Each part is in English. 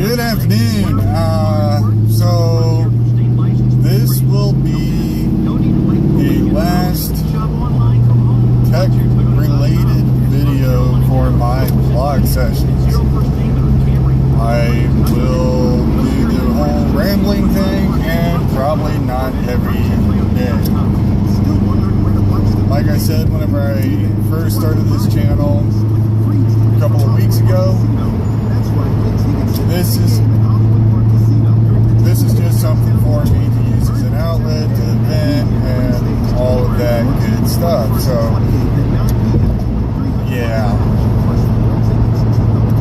Good afternoon. So this will be the last tech-related video for my vlog sessions. I will do the whole rambling thing, and probably not every day. Like I said, whenever I first started this channel a couple of weeks ago, this is just something for me to use as an outlet, to vent, and all of that good stuff. So, yeah.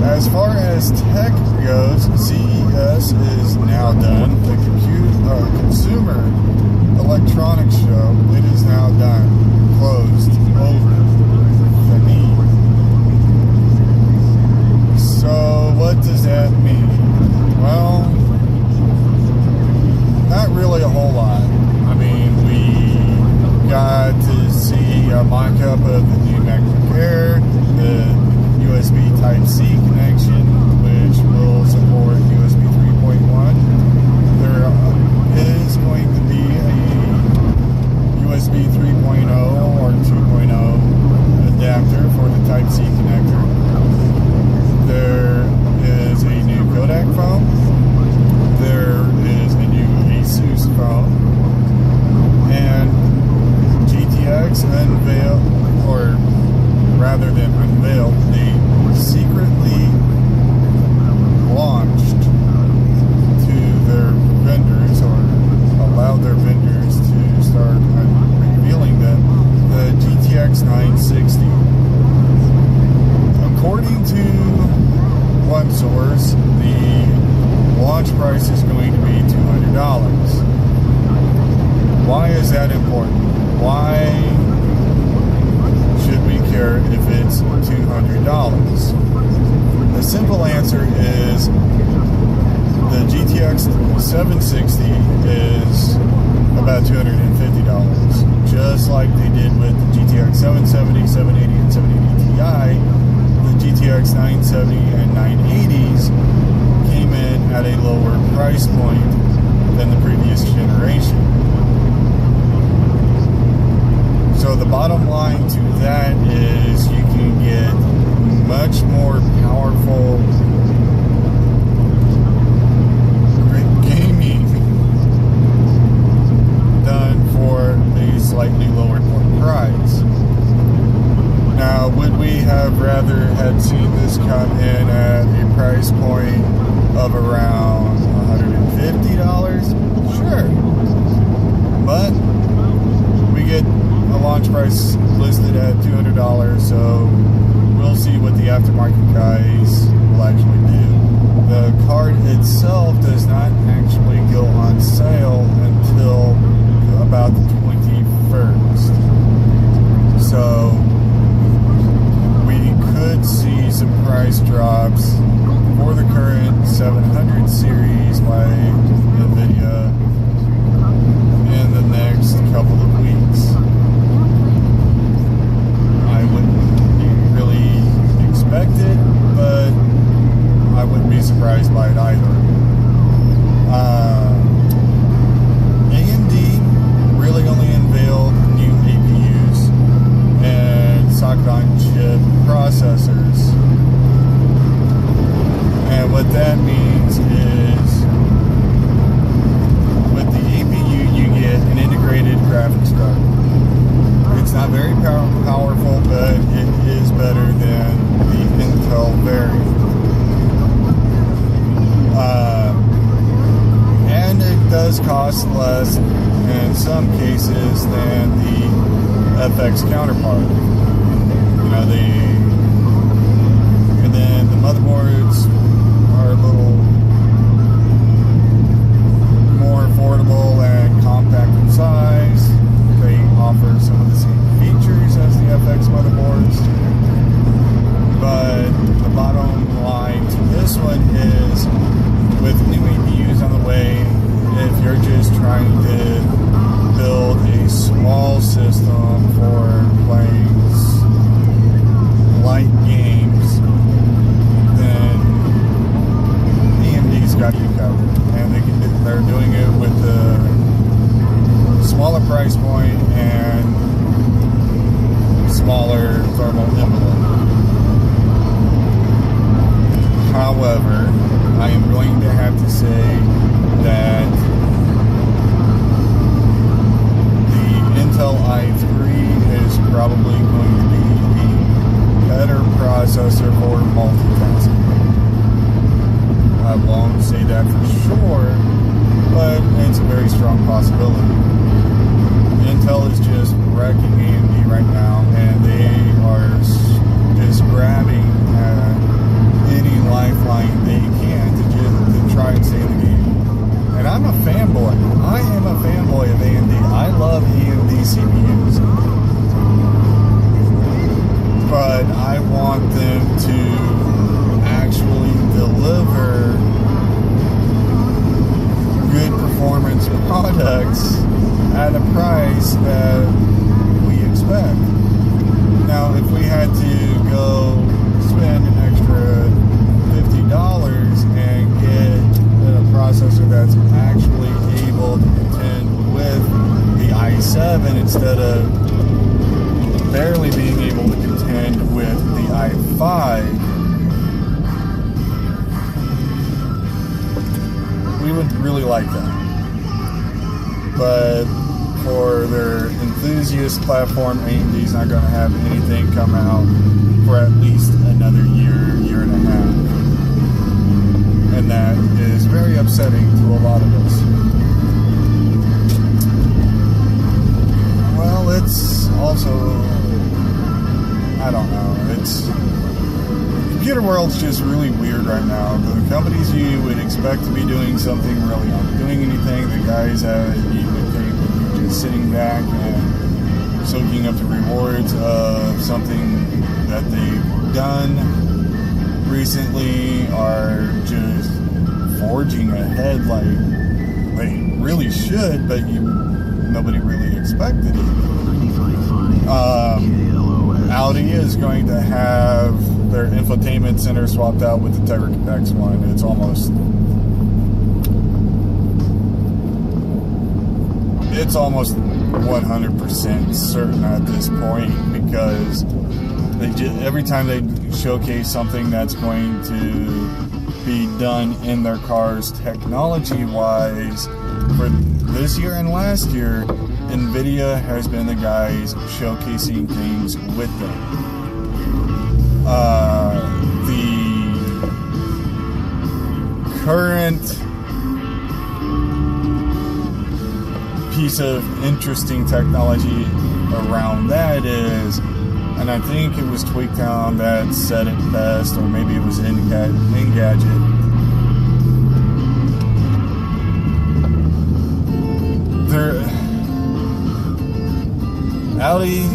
As far as tech goes, CES is now done. The Consumer Electronics Show, it is now done. Closed. Over. For me. So, what does that mean? Well, not really a whole lot. I mean, we got to see a mock-up of the new MacBook Air, the USB Type-C connection, which will support USB 3.1. There is going to be a USB 3.0 or 2.0 adapter for the Type-C connector. There is a new Kodak phone. There is a new Asus phone. And GTX unveiled, or rather than unveiled, they secretly launched to their vendors, or allowed their vendors to start revealing them, the GTX 960. According to one source, the launch price is going to be $200. Why is that important? Why should we care if it's $200? The simple answer is the GTX 760 is about $250. Just like they did with the GTX 770, 780, and 780 Ti, the GTX 970 and 980s came in at a lower price point than the previous generation. So the bottom line to that is you can get much more powerful gaming done for a slightly lower price. Now, would we have rather had seen this come in at a price point of around $150? Sure. But we get a launch price listed at $200, so we'll see what the aftermarket guys will actually do. The card itself does not actually go on sale until about the 21st. So we could see some price drops for the current 700 series by NVIDIA in the next couple of weeks. I wouldn't really expect it, but I wouldn't be surprised by it either. AMD really only unveiled new APUs and socket-on-chip processors. And what that means is, with the APU, you get an integrated graphics card. It's not very powerful, but it is better than the Intel variant. And it does cost less in some cases than the FX counterpart. You know, and then the motherboards are a little more affordable and compact in size. They offer some of the same features as the FX motherboards. But the bottom line to this one is, with new APUs on the way, if you're just trying to build a small system for playing light games, then AMD got you covered. And they're doing it with the smaller price point and smaller thermal envelope. However, I am going to have to say that the Intel i3 is probably going to be a better processor for multitasking. I won't say that for sure, but it's a very strong possibility. Intel is just wrecking AMD right now, and they are just grabbing any lifeline they can to try and stay in the game. And I'm a fanboy. I am a fanboy of AMD. I love AMD CPUs. But I want them to actually deliver good performance products at a price that we expect. Now, if we had to go spend an extra $50 and get a processor that's actually able to contend with the i7 instead of barely being able to contend with the i5, we would really like that. But for their enthusiast platform, AMD's not going to have anything come out for at least another year and a half. And that is very upsetting to a lot of us. Well, it's also, I don't know, computer world's just really weird right now. The companies you would expect to be doing something really aren't doing anything. The guys that you would think would be just sitting back and soaking up the rewards of something that they've done recently are just forging ahead like they really should, but nobody really expected it. Audi is going to have their infotainment center swapped out with the Tegra X1. It's almost 100% certain at this point, because every time they showcase something that's going to be done in their cars technology-wise, for this year and last year, NVIDIA has been the guys showcasing things with them. The current piece of interesting technology around that is, and I think it was Tweaktown that said it best, or maybe it was Engadget. Audi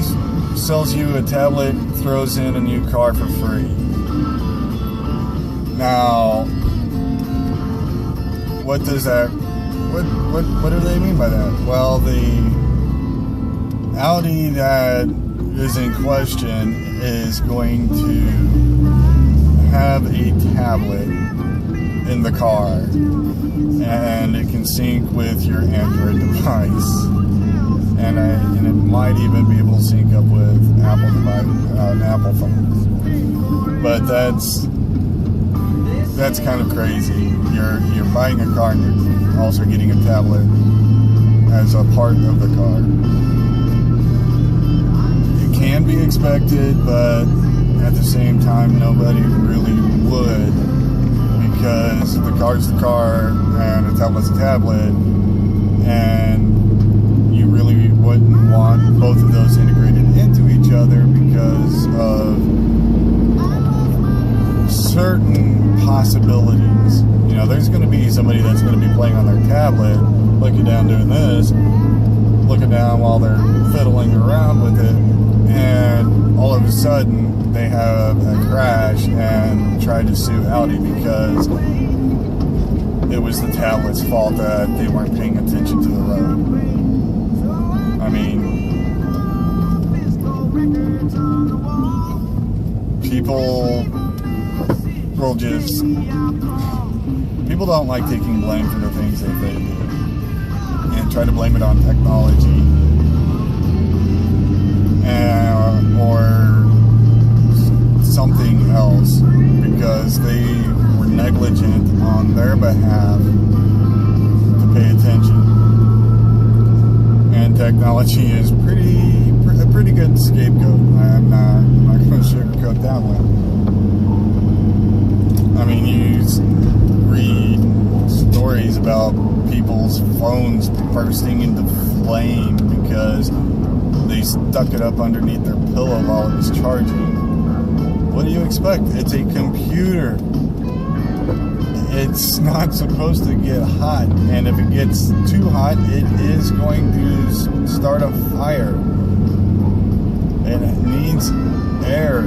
sells you a tablet, throws in a new car for free. Now, what do they mean by that? Well, the Audi that is in question is going to have a tablet in the car, and it can sync with your Android device. And it might even be able to sync up with an Apple phone. But that's kind of crazy. You're buying a car and you're also getting a tablet as a part of the car. It can be expected, but at the same time, nobody really would, because the car's the car and the tablet's a tablet, and you really wouldn't want both of those integrated into each other because of certain possibilities. You know, there's going to be somebody that's going to be playing on their tablet, looking down doing this, looking down while they're fiddling around with it, and all of a sudden they have a crash and try to sue Audi because it was the tablet's fault that they weren't paying attention to the road. I mean, people people don't like taking blame for the things that they do and try to blame it on technology or something else because they were negligent on their behalf to pay attention. And technology is a pretty good scapegoat. I'm not going to sugarcoat that one. I mean, you read stories about people's phones bursting into flame because they stuck it up underneath their pillow while it was charging. What do you expect? It's a computer. It's not supposed to get hot, and if it gets too hot, it is going to start a fire. And it needs air.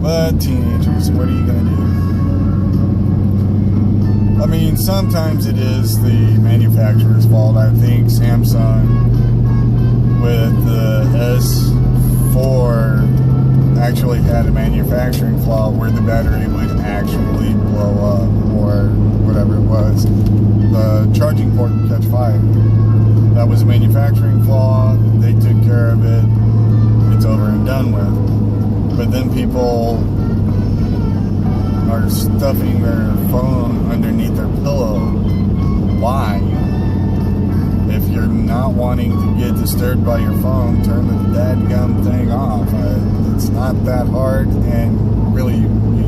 But teenagers, what are you going to do? I mean, sometimes it is the manufacturer's fault. I think Samsung with the S4 actually had a manufacturing flaw where the battery would actually blow up or whatever it was. The charging port would catch fire. That was a manufacturing flaw. They took care of it. It's over and done with. But then people are stuffing their phone underneath their pillow. Why? If you're not wanting to get disturbed by your phone, turn the dadgum thing off. It's not that hard, and really,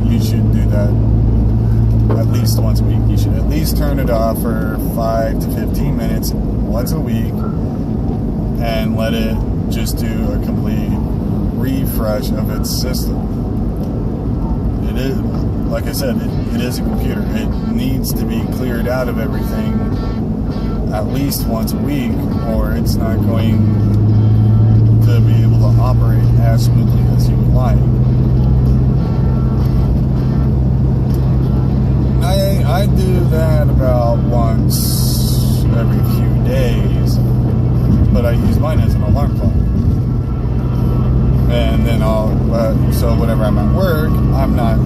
you should do that at least once a week. You should at least turn it off for 5 to 15 minutes once a week and let it just do a complete refresh of its system. It is, like I said, it is a computer. It needs to be cleared out of everything at least once a week, or it's not going to be able to operate as smoothly as you would like. I do that about once every few days, but I use mine as an alarm clock. And then so whenever I'm at work, I'm not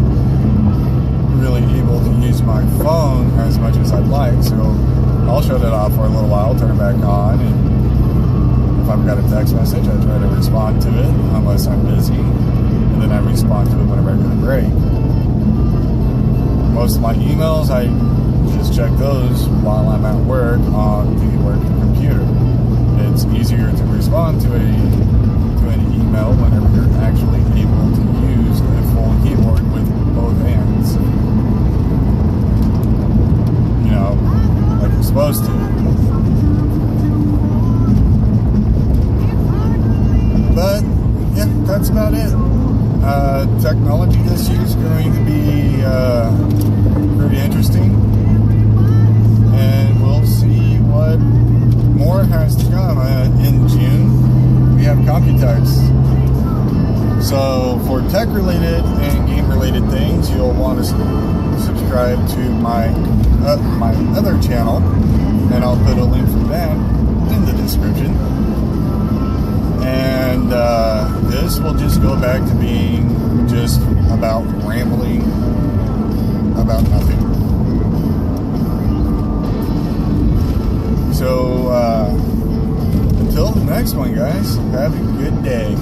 really able to use my phone as much as I'd like, so I'll shut it off for a little while, turn it back on, and if I've got a text message, I try to respond to it unless I'm busy, and then I respond to it whenever I get a break. Most of my emails, I just check those while I'm at work on the work computer. It's easier to respond to an email whenever you're actually able to use a full keyboard with both hands. You know, like you're supposed to. But, yeah, that's about it. Technology this year is going to be pretty interesting. And we'll see what more has to come. In June, we have Computex. So, for tech-related and game-related things, you'll want to subscribe to my other channel, and I'll put a link for that in the description. And this will just go back to being just about rambling about nothing. So, until the next one, guys, have a good day.